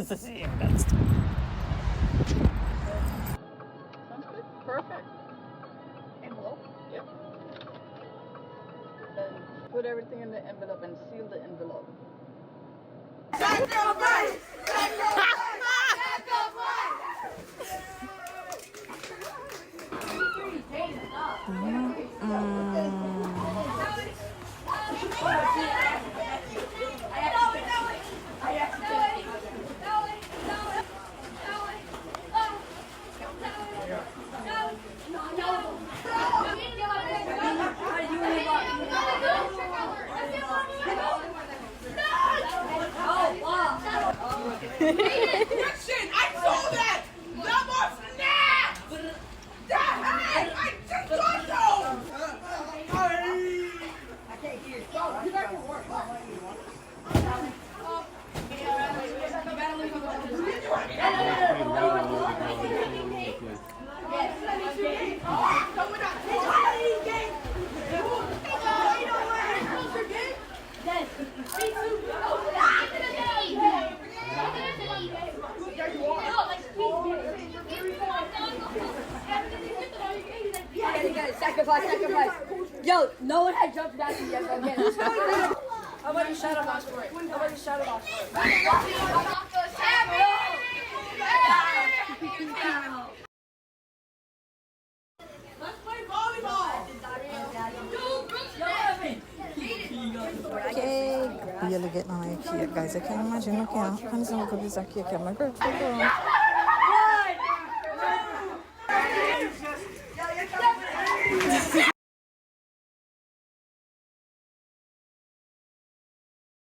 good. Perfect. Envelope? Yep. And put everything in the envelope and seal the envelope. Christian, I saw that! That was snap! That I just got those! I can't hear. Go, you got your work. Sacrifice. Yo, no one had jumped down to yet. Again. How about you shadow box for it? Let's play volleyball! Ok, e ele get na IKEA, guys. I can't imagine looking at hands on the aqui, que é uma girl.